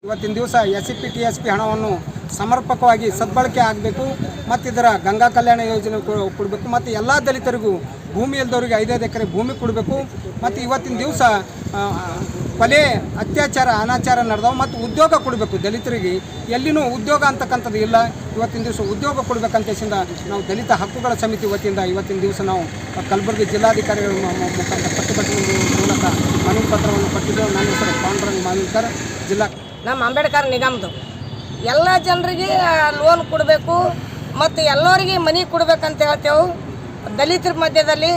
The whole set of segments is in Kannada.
ಇವತ್ತಿನ ದಿವಸ SCP TSP ಹಣವನ್ನು ಸಮರ್ಪಕವಾಗಿ ಸದ್ಬಳಕೆ ಆಗಬೇಕು ಮತ್ತು ಇದರ ಗಂಗಾ ಕಲ್ಯಾಣ ಯೋಜನೆ ಕೊಡಬೇಕು ಮತ್ತು ಎಲ್ಲ ದಲಿತರಿಗೂ ಭೂಮಿ ಇಲ್ಲದವರಿಗೆ 5 ಎಕರೆ ಭೂಮಿ ಕೊಡಬೇಕು ಮತ್ತು ಇವತ್ತಿನ ದಿವಸ ಕೊಲೆ ಅತ್ಯಾಚಾರ ಅನಾಚಾರ ನಡೆದವು ಮತ್ತು ಉದ್ಯೋಗ ಕೊಡಬೇಕು ದಲಿತರಿಗೆ ಎಲ್ಲಿನೂ ಉದ್ಯೋಗ ಅಂತಕ್ಕಂಥದ್ದು ಇಲ್ಲ ಇವತ್ತಿನ ದಿವಸ ಉದ್ಯೋಗ ಕೊಡಬೇಕಂತೇಸಿಂದ ನಾವು ದಲಿತ ಹಕ್ಕುಗಳ ಸಮಿತಿ ವತಿಯಿಂದ ಇವತ್ತಿನ ದಿವಸ ನಾವು ಕಲಬುರಗಿ ಜಿಲ್ಲಾಧಿಕಾರಿಗಳ ಮುಖಾಂತರ ಪ್ರತಿಭಟನೆ ಮೂಲಕ ಮನವಿ ಪತ್ರವನ್ನು ಕೊಟ್ಟಿದ್ದೆವು. ನನ್ನ ಹೆಸರು ಪಾಂಡುರಂಗ ಮಾವಿಲ್ಕರ್, ಜಿಲ್ಲಾ ನಮ್ಮ ಅಂಬೇಡ್ಕರ್ ನಿಗಮದು ಎಲ್ಲ ಜನರಿಗೆ ಲೋನ್ ಕೊಡಬೇಕು ಮತ್ತು ಎಲ್ಲರಿಗೆ ಮನೆ ಕೊಡ್ಬೇಕಂತ ಹೇಳ್ತೇವೆ. ದಲಿತರ ಮಧ್ಯದಲ್ಲಿ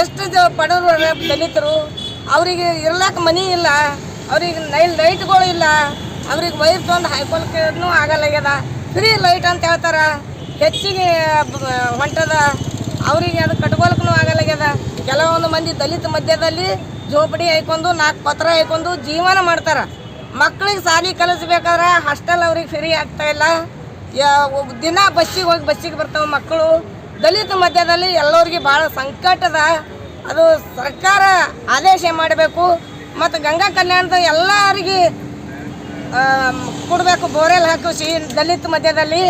ಎಷ್ಟು ಬಡವರು ದಲಿತರು ಅವರಿಗೆ ಇರ್ಲಾಕ ಮನೆ ಇಲ್ಲ, ಅವ್ರಿಗೆ ಲೈಟ್ಗಳು ಇಲ್ಲ, ಅವ್ರಿಗೆ ವೈರ್ ತೊಗೊಂಡು ಹಾಯ್ಕೊಳಕ್ಕೂ ಆಗಲ್ಲಾಗ್ಯದ. ಫ್ರೀ ಲೈಟ್ ಅಂತ ಹೇಳ್ತಾರೆ, ಹೆಚ್ಚಿಗೆ ಹೊಂಟದ, ಅವರಿಗೆ ಅದು ಕಟ್ಕೊಳಕ್ಕೂ ಆಗಲ್ಲಾಗ್ಯದ. ಕೆಲವೊಂದು ಮಂದಿ ದಲಿತ ಮಧ್ಯದಲ್ಲಿ ಜೋಪಡಿ ಹಾಯ್ಕೊಂಡು 4 ಪತ್ರ ಹಾಯ್ಕೊಂಡು ಜೀವನ ಮಾಡ್ತಾರೆ. ಮಕ್ಕಳಿಗೆ ಶಾಲೆ ಕಲಿಸ್ಬೇಕಾದ್ರೆ ಹಾಸ್ಟೆಲ್ ಅವ್ರಿಗೆ ಫ್ರೀ ಆಗ್ತಾಯಿಲ್ಲ. ದಿನ ಬಸ್ಸಿಗೆ ಬರ್ತಾವೆ ಮಕ್ಕಳು. ದಲಿತ ಮಧ್ಯದಲ್ಲಿ ಎಲ್ಲರಿಗೆ ಭಾಳ ಸಂಕಟದ. ಅದು ಸರ್ಕಾರ ಆದೇಶ ಮಾಡಬೇಕು ಮತ್ತು ಗಂಗಾ ಕಲ್ಯಾಣದ ಎಲ್ಲರಿಗೆ ಕೊಡಬೇಕು. ಬೋರೆಲ್ ಹಾಕಿಸಿ ದಲಿತ ಮಧ್ಯದಲ್ಲಿ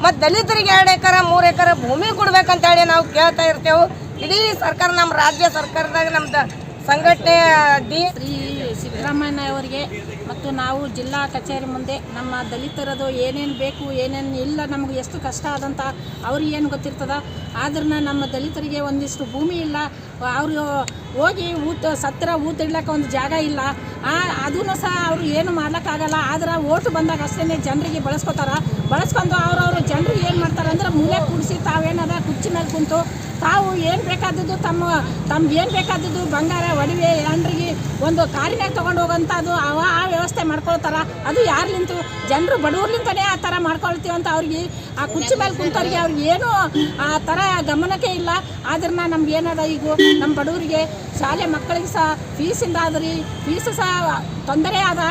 ಮತ್ತು ದಲಿತರಿಗೆ 2 ಎಕರೆ 3 ಎಕರೆ ಭೂಮಿ ಕೊಡ್ಬೇಕಂತೇಳಿ ನಾವು ಕೇಳ್ತಾ ಇರ್ತೇವೆ. ಇಡೀ ಸರ್ಕಾರ ನಮ್ಮ ರಾಜ್ಯ ಸರ್ಕಾರದಾಗ ನಮ್ದು ಸಂಘಟನೆ ಶ್ರೀ ಸಿದ್ದರಾಮಯ್ಯ ಅವರಿಗೆ ಮತ್ತು ನಾವು ಜಿಲ್ಲಾ ಕಚೇರಿ ಮುಂದೆ ನಮ್ಮ ದಲಿತರದು ಏನೇನು ಬೇಕು ಏನೇನು ಇಲ್ಲ, ನಮಗೆ ಎಷ್ಟು ಕಷ್ಟ ಆದಂಥ ಅವ್ರಿಗೆ ಏನು ಗೊತ್ತಿರ್ತದ. ಆದ್ರೂ ನಮ್ಮ ದಲಿತರಿಗೆ ಒಂದಿಷ್ಟು ಭೂಮಿ ಇಲ್ಲ, ಅವರು ಹೋಗಿ ಊಟ ಇಡ್ಲಿಕ್ಕೆ ಒಂದು ಜಾಗ ಇಲ್ಲ. ಅದೂ ಸಹ ಅವರು ಏನು ಮಾಡ್ಲಿಕ್ಕಾಗಲ್ಲ. ಆದ್ರೆ ಓಟು ಬಂದಾಗ ಅಷ್ಟೇ ಜನರಿಗೆ ಬಳಸ್ಕೊಂಡು ಅವ್ರವ್ರು ಜನರಿಗೆ ಏನು ಮಾಡ್ತಾರೆ ಅಂದ್ರೆ ಮೂಲೆ ಕೂಡಿಸಿ ತಾವೇನದ ಕುರ್ಚಿ ಮೇಲೆ ಕುಂತು ತಾವು ಏನು ಬೇಕಾದದ್ದು ತಮ್ಗೆ ಏನು ಬೇಕಾದದ್ದು ಬಂಗಾರ ಒಡವೆ ಜನರಿಗೆ ಒಂದು ಕಾರಿನಾಗ ತೊಗೊಂಡು ಹೋಗೋಂಥದ್ದು ಆ ವ್ಯವಸ್ಥೆ ಮಾಡ್ಕೊಳ್ತಾರೆ. ಅದು ಯಾರ್ಲಿಂತು ಜನರು ಬಡವ್ರಲಿಂತನೇ ಆ ಥರ ಮಾಡ್ಕೊಳ್ತೀವಿ ಅಂತ ಅವ್ರಿಗೆ ಆ ಕುರ್ಚಿ ಮೇಲೆ ಕುಂತವ್ರಿಗೆ ಅವ್ರಿಗೆ ಏನೂ ಆ ಥರ ಗಮನಕ್ಕೆ ಇಲ್ಲ. ಆದ್ರೆ ನಮ್ಗೆ ಏನದ ಈಗ ನಮ್ಮ ಬಡವರಿಗೆ ಶಾಲೆ ಮಕ್ಕಳಿಗೆ ಸಹ ಫೀಸಿಂದ ಆದ್ರಿ ಫೀಸ್ ಸಹ ತೊಂದರೆ ಆದ.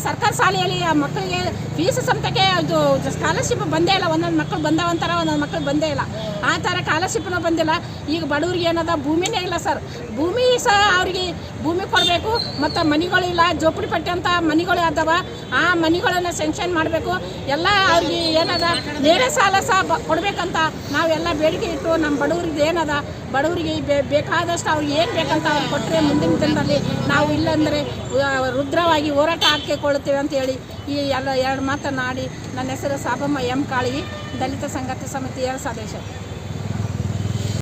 ಸರ್ಕಾರಿ ಶಾಲೆಯಲ್ಲಿ ಆ ಮಕ್ಕಳಿಗೆ ಫೀಸ್ ಸಮೇತಕ್ಕೆ ಅದು ಸ್ಕಾಲರ್ಶಿಪ್ ಬಂದೇ ಇಲ್ಲ. ಒಂದೊಂದು ಮಕ್ಕಳು ಬಂದವಂತಾರ, ಒಂದೊಂದು ಮಕ್ಕಳು ಬಂದೇ ಇಲ್ಲ. ಆ ಥರ ಸ್ಕಾಲರ್ಶಿಪ್ನೂ ಬಂದಿಲ್ಲ. ಈಗ ಬಡವ್ರಿಗೆ ಏನದ ಭೂಮಿನೇ ಇಲ್ಲ ಸರ್. ಭೂಮಿ ಸಹ ಅವ್ರಿಗೆ ಭೂಮಿ ಕೊಡಬೇಕು ಮತ್ತು ಮನೆಗಳಿಲ್ಲ, ಜೋಪಡಿ ಪಟ್ಟಿ ಅಂತ ಮನೆಗಳು ಅದಾವ. ಆ ಮನೆಗಳನ್ನು ಸ್ಯಾಂಕ್ಷನ್ ಮಾಡಬೇಕು. ಎಲ್ಲ ಅವ್ರಿಗೆ ಏನದ ನೇರ ಸಾಲ ಸಹ ಕೊಡಬೇಕಂತ ನಾವೆಲ್ಲ ಬೇಡಿಕೆ ಇಟ್ಟು ನಮ್ಮ ಬಡವ್ರಿಗೆ ಏನದ ಬಡವರಿಗೆ ಬೇಕಾದಷ್ಟು ಅವ್ರಿಗೆ ಏನು ಬೇಕಂತ ಅವ್ರು ಕೊಟ್ಟರೆ ಮುಂದಿನ ದಿನದಲ್ಲಿ ನಾವು ಇಲ್ಲಾಂದರೆ ರುದ್ರವಾಗಿ ಹೋರಾಟ ಹಾಕಿಕೊಳ್ಳುತ್ತೇವೆ ಅಂತೇಳಿ ಈ ಎರಡು ಮಾತನಾಡಿ ನನ್ನ ಹೆಸರು ಸಾಬಮ್ಮ ಎಂ ಕಾಳಗಿ, ದಲಿತ ಸಂಘರ್ಷ ಸಮಿತಿ 2 ಸದಸ್ಯರು.